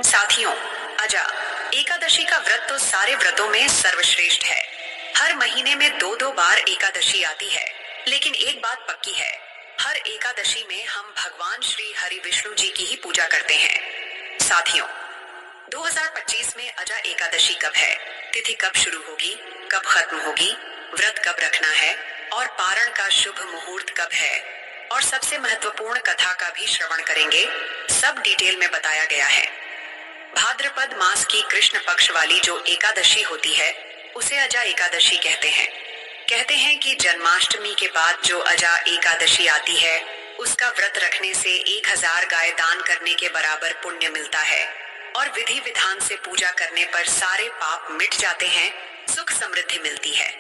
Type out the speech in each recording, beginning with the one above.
साथियों, अजा एकादशी का व्रत तो सारे व्रतों में सर्वश्रेष्ठ है। हर महीने में दो दो बार एकादशी आती है, लेकिन एक बात पक्की है, हर एकादशी में हम भगवान श्री हरि विष्णु जी की ही पूजा करते हैं। साथियों, 2025 में अजा एकादशी कब है, तिथि कब शुरू होगी, कब खत्म होगी, व्रत कब रखना है और पारण का शुभ मुहूर्त कब है और सबसे महत्वपूर्ण कथा का भी श्रवण करेंगे। सब डिटेल में बताया गया है। भाद्रपद मास की कृष्ण पक्ष वाली जो एकादशी होती है उसे अजा एकादशी कहते हैं। कहते हैं कि जन्माष्टमी के बाद जो अजा एकादशी आती है उसका व्रत रखने से 1000 गाय दान करने के बराबर पुण्य मिलता है और विधि विधान से पूजा करने पर सारे पाप मिट जाते हैं, सुख समृद्धि मिलती है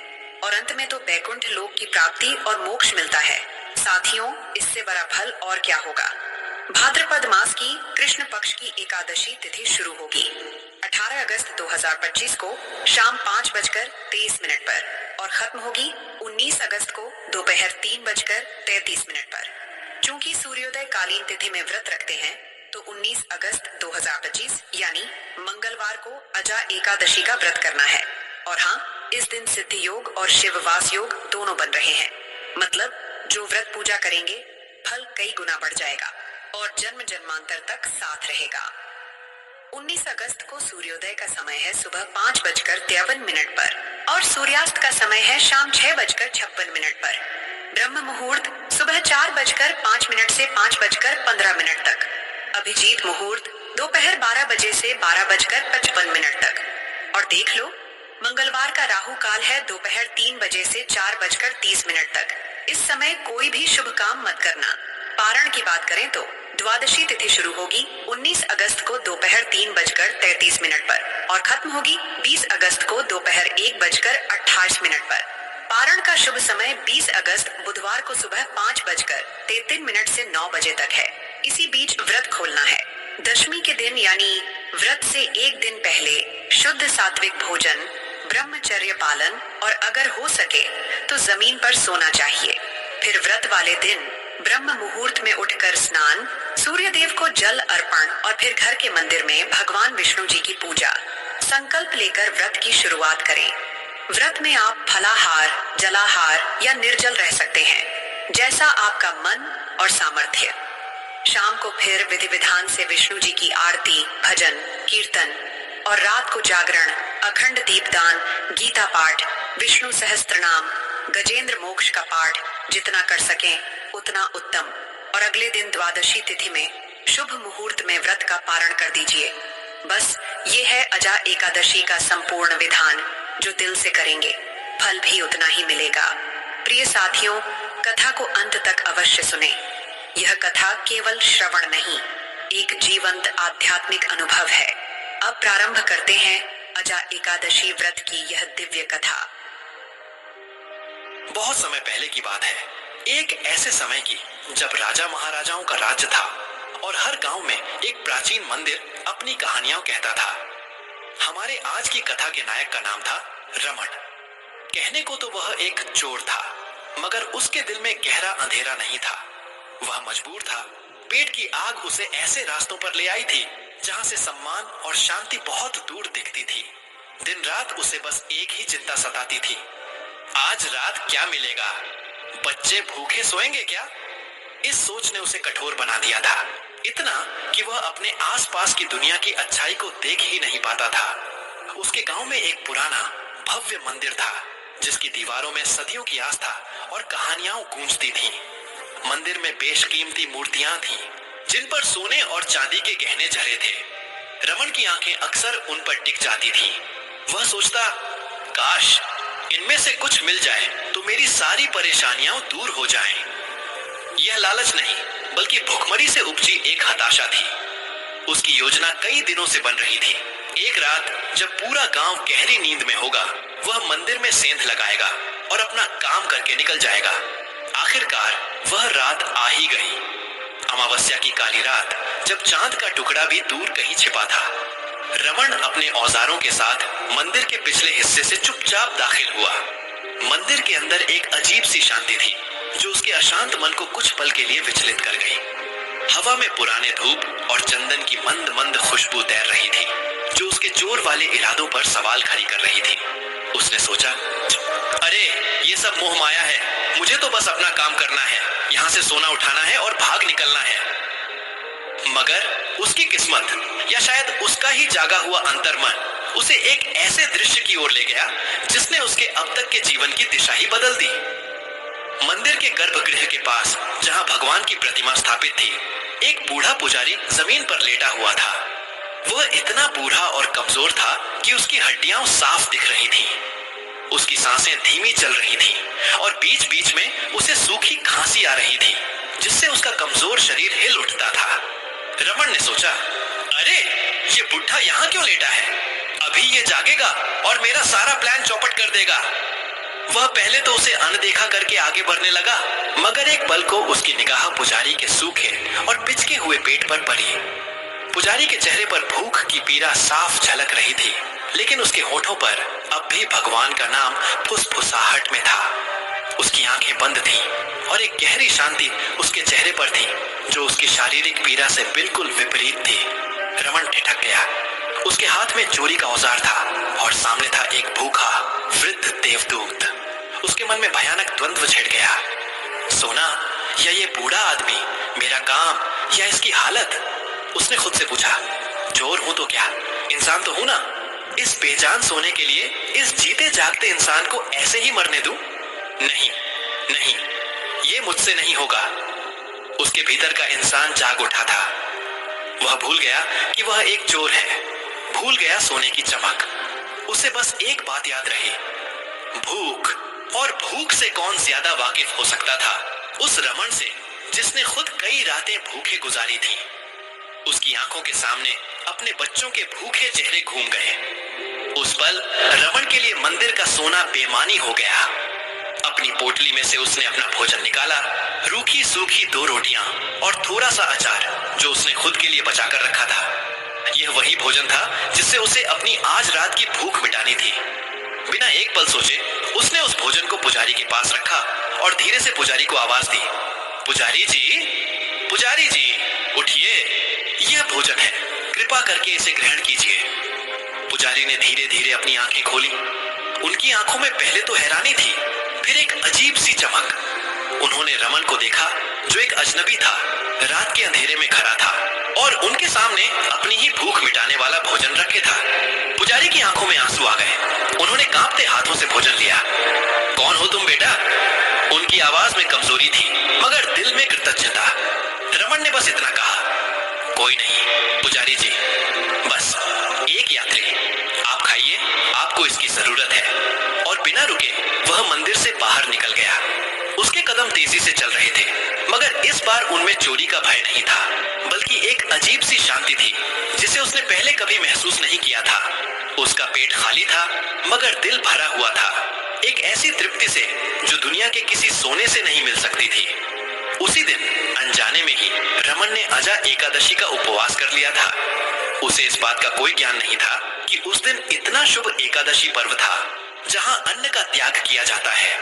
और अंत में तो बैकुंठ लोक की प्राप्ति और मोक्ष मिलता है। साथियों, इससे बड़ा फल और क्या होगा। भाद्रपद मास की कृष्ण पक्ष की एकादशी तिथि शुरू होगी 18 अगस्त 2025 को शाम 5:23 पर और खत्म होगी 19 अगस्त को दोपहर 3:33 पर। चूंकि सूर्योदय कालीन तिथि में व्रत रखते हैं तो 19 अगस्त 2025 यानी मंगलवार को अजा एकादशी का व्रत करना है। और हाँ, इस दिन सिद्धि योग और शिववास योग दोनों बन रहे हैं। मतलब जो व्रत पूजा करेंगे फल कई गुना बढ़ जाएगा और जन्म जन्मांतर तक साथ रहेगा। 19 अगस्त को सूर्योदय का समय है सुबह 5:53 पर और सूर्यास्त का समय है शाम 6:56 पर। ब्रह्म मुहूर्त सुबह 4:05 से 5:15 तक। अभिजीत मुहूर्त दोपहर 12 बजे से 12:55 तक। और देख लो, मंगलवार का राहु काल है दोपहर 3 बजे से 4:30 तक। इस समय कोई भी शुभ काम मत करना। पारण की बात करें तो द्वादशी तिथि शुरू होगी 19 अगस्त को दोपहर 3:33 पर और खत्म होगी 20 अगस्त को दोपहर 1:28 पर। पारण का शुभ समय 20 अगस्त बुधवार को सुबह 5:33 से 9 बजे तक है। इसी बीच व्रत खोलना है। दशमी के दिन यानी व्रत से एक दिन पहले शुद्ध सात्विक भोजन, ब्रह्मचर्य पालन और अगर हो सके तो जमीन पर सोना चाहिए। फिर व्रत वाले दिन ब्रह्म मुहूर्त में उठकर स्नान, सूर्य देव को जल अर्पण और फिर घर के मंदिर में भगवान विष्णु जी की पूजा। संकल्प लेकर व्रत की शुरुआत करें। व्रत में आप फलाहार, जलाहार या निर्जल रह सकते हैं, जैसा आपका मन और सामर्थ्य। शाम को फिर विधि विधान से विष्णु जी की आरती, भजन, कीर्तन और रात को जागरण, अखंड दीपदान, गीता पाठ, विष्णु सहस्त्रनाम, गजेंद्र मोक्ष का पाठ जितना कर सकें उतना उत्तम। और अगले दिन द्वादशी तिथि में शुभ मुहूर्त में व्रत का पारण कर दीजिए। बस ये है अजा एकादशी का संपूर्ण विधान, जो दिल से करेंगे फल भी उतना ही मिलेगा। प्रिय साथियों, कथा को अंत तक अवश्य सुने। यह कथा केवल श्रवण नहीं, एक जीवंत आध्यात्मिक अनुभव है। अब प्रारंभ करते हैं अजा एकादशी व्रत की यह दिव्य कथा। बहुत समय पहले की बात है, एक ऐसे समय की जब राजा महाराजाओं का राज्य था और हर गांव में एक प्राचीन मंदिर अपनी कहानियां कहता था। हमारे आज की कथा के नायक का नाम था रमण। कहने को तो वह एक चोर था, मगर उसके दिल में गहरा अंधेरा नहीं था। वह मजबूर था। पेट की आग उसे ऐसे रास्तों पर ले आई थी जहां से सम्मान और शांति बहुत दूर दिखती थी। दिन रात उसे बस एक ही चिंता सताती थी, आज रात क्या मिलेगा, बच्चे भूखे सोएंगे क्या। इस सोच ने उसे कठोर बना दिया था, इतना कि वह अपने आसपास की दुनिया की अच्छाई को देख ही नहीं पाता था। उसके गांव में एक पुराना भव्य मंदिर था, जिसकी दीवारों में सदियों की आस्था और कहानियां गूंजती थीं। मंदिर में बेशकीमती मूर्तियां थीं, जिन पर सोने और चांदी के गहने जड़े थे। रमन की आंखें अक्सर उन पर टिक जाती थीं। वह सोचता, काश इनमें से कुछ मिल जाए तो मेरी सारी परेशानियां दूर हो जाएं। यह लालच नहीं, बल्कि भुखमरी से उपजी एक हताशा थी। उसकी योजना कई दिनों से बन रही थी। एक रात जब पूरा गांव गहरी नींद में होगा, वह मंदिर में सेंध लगाएगा और अपना काम करके निकल जाएगा। आखिरकार वह रात आ ही गई। अमावस्या की काली रात, जब चांद का टुकड़ा भी दूर कहीं छिपा था। रमन अपने औजारों के साथ मंदिर के पिछले हिस्से से चुपचाप दाखिल हुआ। मंदिर के अंदर एक अजीब सी शांति थी, जो उसके अशांत मन को कुछ पल के लिए विचलित कर गई। हवा में पुराने धूप और चंदन की मंद मंद खुशबू तैर रही थी, जो उसके जोर वाले इरादों पर सवाल खड़ी कर रही थी। उसने सोचा, अरे ये सब मोह माया है, मुझे तो बस अपना काम करना है, यहाँ से सोना उठाना है और भाग निकलना है। मगर उसकी किस्मत या शायद उसका ही जागा हुआ अंतर्मन उसे एक ऐसे दृश्य की ओर ले गया जिसने उसके अब तक के जीवन की दिशा ही बदल दी। मंदिर के गर्भगृह के पास, जहां भगवान की प्रतिमा स्थापित थी, एक बूढ़ा पुजारी जमीन पर लेटा हुआ था। वह इतना बूढ़ा और कमजोर था कि उसकी हड्डियां साफ दिख रही थीं। उसकी सांसें धीमी चल रही थीं और बीच बीच में उसे सूखी खांसी आ रही थी, जिससे उसका कमजोर शरीर हिल उठता था। रमन ने सोचा, अरे ये बुढ़ा यहाँ क्यों लेटा है? अभी ये जागेगा और मेरा सारा प्लान चौपट कर देगा। वह पहले तो उसे अनदेखा करके आगे बढ़ने लगा, मगर एक पल को उसकी निगाह पुजारी के सूखे और पिचके हुए पेट पर पड़ी। पुजारी के चेहरे पर भूख की पीड़ा साफ झलक रही थी, लेकिन उसके होठों पर अब भी भगवान का नाम फुसफुसाहट में था। उसकी आंखें बंद थीं और एक गहरी शांति उसके चेहरे पर थी, जो उसकी शारीरिक पीड़ा से बिल्कुल विपरीत थी। रमन ठिठक गया। उसके हाथ में चोरी का औजार था और सामने था एक भूखा वृद्ध देवदूत। उसके मन में भयानक द्वंद्व छिड़ गया। सोना या ये बूढ़ा आदमी, मेरा काम या इसकी हालत? उसने खुद से पूछा। चोर हूं तो क्या, इंसान तो हूं ना। इस बेजान सोने के लिए इस जीते जागते इंसान को ऐसे ही मरने दूं? नहीं नहीं, ये मुझसे नहीं होगा। उसके भीतर का इंसान जाग उठा था। वह भूल गया कि वह एक चोर है, भूल गया सोने की चमक। उसे बस एक बात याद रही, भूख। और भूख से कौन ज्यादा वाकिफ हो सकता था उस रमन से, जिसने खुद कई रातें भूखे गुजारी थी। उसकी आंखों के सामने अपने बच्चों के भूखे चेहरे घूम गए। उस पल रमन के लिए मंदिर का सोना बेमानी हो गया। अपनी पोटली में से उसने अपना भोजन निकाला, रूखी सूखी 2 रोटियां और थोड़ा सा अचार, जो उसने खुद के लिए बचा कर रखा था। यह वही भोजन था जिससे उसे अपनी आज रात की भूख मिटानी थी। बिना एक पल सोचे उसने उस भोजन को पुजारी के पास रखा और धीरे से पुजारी को आवाज दी, पुजारी जी, उठिए, यह भोजन है, कृपा करके इसे ग्रहण कीजिए। पुजारी ने धीरे धीरे अपनी आंखें खोली। उनकी आंखों में पहले तो हैरानी थी, फिर एक अजीब सी चमक। उन्होंने रमन को देखा, जो एक अजनबी था, रात के अंधेरे में खड़ा था और उनके सामने अपनी ही भूख मिटाने वाला भोजन रखे था। पुजारी की आंखों में आंसू आ गए। उन्होंने कांपते हाथों से भोजन लिया। कौन हो तुम बेटा? उनकी आवाज में कमजोरी थी, मगर दिल में कृतज्ञता। रमन ने बस इतना कहा, कोई नहीं पुजारी जी, बस एक यात्री, आप खाइए, आपको इसकी जरूरत है। और बिना रुके वह मंदिर से बाहर निकल गया। उसके कदम तेजी से चल रहे थे, मगर इस बार उनमें चोरी का भय नहीं था, बल्कि एक अजीब सी शांति थी, जिसे उसने पहले कभी महसूस नहीं किया था। उसका पेट खाली था, मगर दिल भरा हुआ था, एक ऐसी तृप्ति से जो दुनिया के किसी सोने से नहीं मिल सकती थी। उसी दिन अनजाने में ही रमन ने अजा एकादशी का उपवास कर लिया था। उसे इस बात का कोई ज्ञान नहीं था कि उस दिन इतना शुभ एकादशी पर्व था, जहां अन्न का त्याग किया जाता है।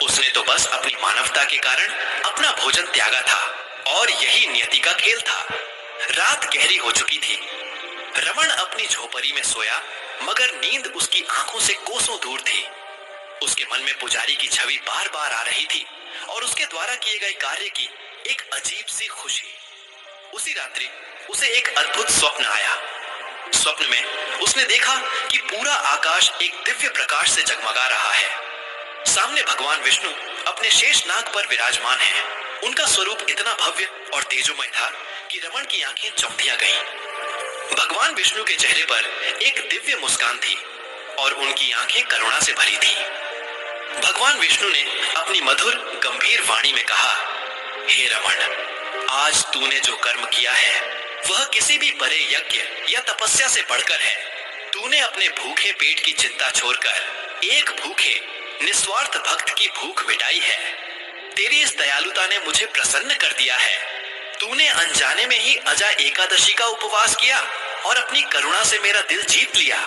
उसने तो बस अपनी मानवता के कारण अपना भोजन त्यागा था, और यही नियति का खेल था। रात गहरी हो चुकी थी। रमन अपनी झोपड़ी में सोया, मगर नींद उसकी आंखों से कोसों दूर थी। उसके मन में पुजारी की छवि बार बार आ रही थी और उसके द्वारा किए गए कार्य की एक अजीब सी खुशी। उसी रात्रि उसे एक अद्भुत स्वप्न आया। स्वप्न में उसने देखा कि पूरा आकाश एक दिव्य प्रकाश से जगमगा रहा है। सामने भगवान विष्णु अपने शेष नाग पर विराजमान हैं। उनका स्वरूप इतना भव्य और तेजोमय था कि रमन की आंखें चौंधिया गईं। भगवान विष्णु के चेहरे पर एक दिव्य मुस्कान थी और उनकी आंखें करुणा से भरी थी। भगवान विष्णु ने अपनी मधुर गंभीर वाणी में कहा, हे रमन, आज तूने जो कर्म किया है वह किसी भी बड़े यज्ञ या तपस्या से बढ़कर है। तूने अपने भूखे पेट की चिंता छोड़कर एक भूखे निस्वार्थ भक्त की भूख मिटाई है। तेरी इस दयालुता ने मुझे प्रसन्न कर दिया है। तूने अनजाने में ही अजा एकादशी का उपवास किया और अपनी करुणा से मेरा दिल जीत लिया।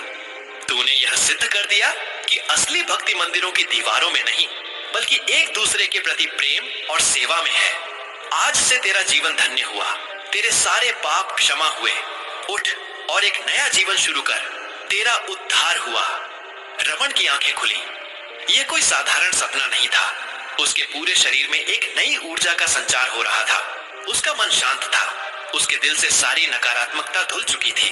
तूने यह सिद्ध कर दिया कि असली भक्ति मंदिरों की दीवारों में नहीं, बल्कि एक दूसरे के प्रति प्रेम और सेवा में है। आज से तेरा जीवन धन्य हुआ तेरे सारे पाप क्षमा हुए, उठ और एक नया जीवन शुरू कर, तेरा उद्धार हुआ। रमन की आंखें खुली। यह कोई साधारण सपना नहीं था। उसके पूरे शरीर में एक नई ऊर्जा का संचार हो रहा था। उसका मन शांत था। उसके दिल से सारी नकारात्मकता धुल चुकी थी।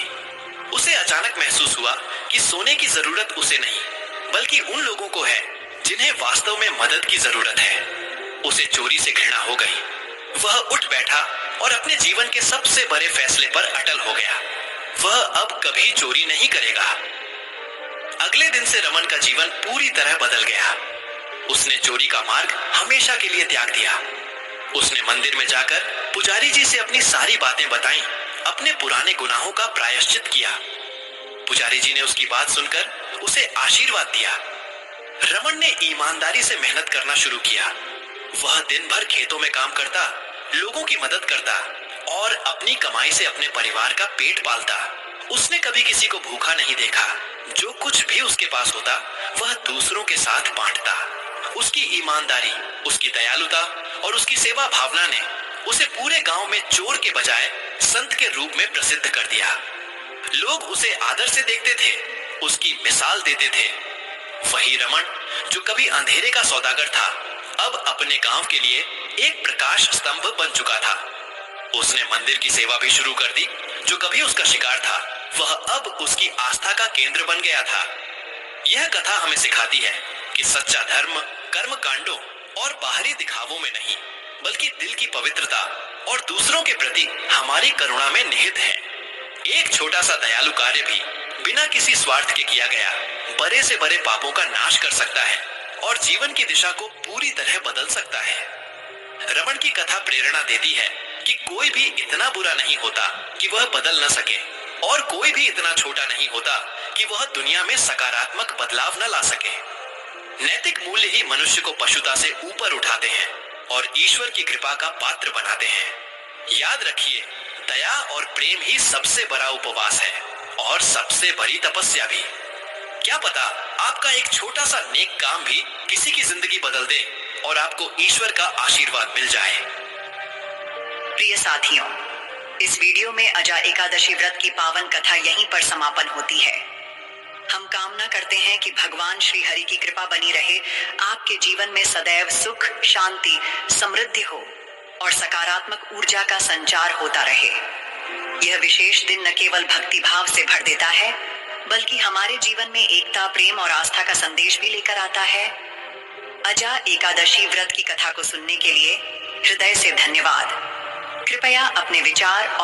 उसे अचानक महसूस हुआ कि सोने की जरूरत उसे नहीं, बल्कि उन लोगों को है जिन्हें वास्तव में मदद की जरूरत है। उसे चोरी से घृणा हो गई। वह उठ बैठा और अपने जीवन के सबसे बड़े फैसले पर अटल हो गया। वह अब कभी चोरी नहीं करेगा। अगले दिन से रमन का जीवन पूरी तरह बदल गया। उसने चोरी का मार्ग हमेशा के लिए त्याग दिया। उसने मंदिर में जाकर पुजारी जी से अपनी सारी बातें बताईं, अपने पुराने गुनाहों का प्रायश्चित किया। पुजारी जी ने उसकी बात सुनकर उसे आशीर्वाद दिया। रमन ने ईमानदारी से मेहनत करना शुरू किया। वह दिन भर खेतों में काम करता, लोगों की मदद करता और अपनी कमाई से अपने परिवार का पेट पालता। उसने कभी किसी को भूखा नहीं देखा। जो कुछ भी उसके पास होता वह दूसरों के साथ बांटता। उसकी ईमानदारी, उसकी दयालुता और उसकी सेवा भावना ने उसे पूरे गांव में चोर के बजाय संत के रूप में प्रसिद्ध कर दिया। लोग उसे आदर से देखते थे, उसकी मिसाल देते थे। वही रमन जो कभी अंधेरे का सौदागर था, अब अपने गांव के लिए एक प्रकाश स्तंभ बन चुका था। उसने मंदिर की सेवा भी शुरू कर दी। जो कभी उसका शिकार था, वह अब उसकी आस्था का केंद्र बन गया था। यह कथा हमें सिखाती है कि सच्चा धर्म कर्म कांडों और बाहरी दिखावों में नहीं, बल्कि दिल की पवित्रता और दूसरों के प्रति हमारी करुणा में निहित है। एक छोटा सा दयालु कार्य भी बिना किसी स्वार्थ के किया गया बड़े से बड़े पापों का नाश कर सकता है और जीवन की दिशा को पूरी तरह बदल सकता है। रमन की कथा प्रेरणा देती है कि कोई भी इतना बुरा नहीं होता कि वह बदल न सके, और कोई भी इतना छोटा नहीं होता कि वह दुनिया में सकारात्मक बदलाव न ला सके। नैतिक मूल्य ही मनुष्य को पशुता से ऊपर उठाते हैं और ईश्वर की कृपा का पात्र बनाते हैं। याद रखिए, दया और प्रेम ही सबसे बड़ा उपवास है और सबसे बड़ी तपस्या भी। क्या पता आपका एक छोटा सा नेक काम भी किसी की जिंदगी बदल दे और आपको ईश्वर का आशीर्वाद मिल जाए। प्रिय साथियों, इस वीडियो में अजा एकादशी व्रत की पावन कथा यहीं पर समापन होती है। हम कामना करते हैं कि भगवान श्री हरि की कृपा बनी रहे, आपके जीवन में सदैव सुख, शांति, समृद्धि हो और सकारात्मक ऊर्जा का संचार होता रहे। यह विशेष दिन न केवल भक्ति भाव से भर देता है, बल्कि हमारे जीवन में एकता, प्रेम और आस्था का संदेश भी लेकर आता है। अजा एकादशी व्रत की कथा को सुनने के लिए हृदय से धन्यवाद। कृपया अपने विचार और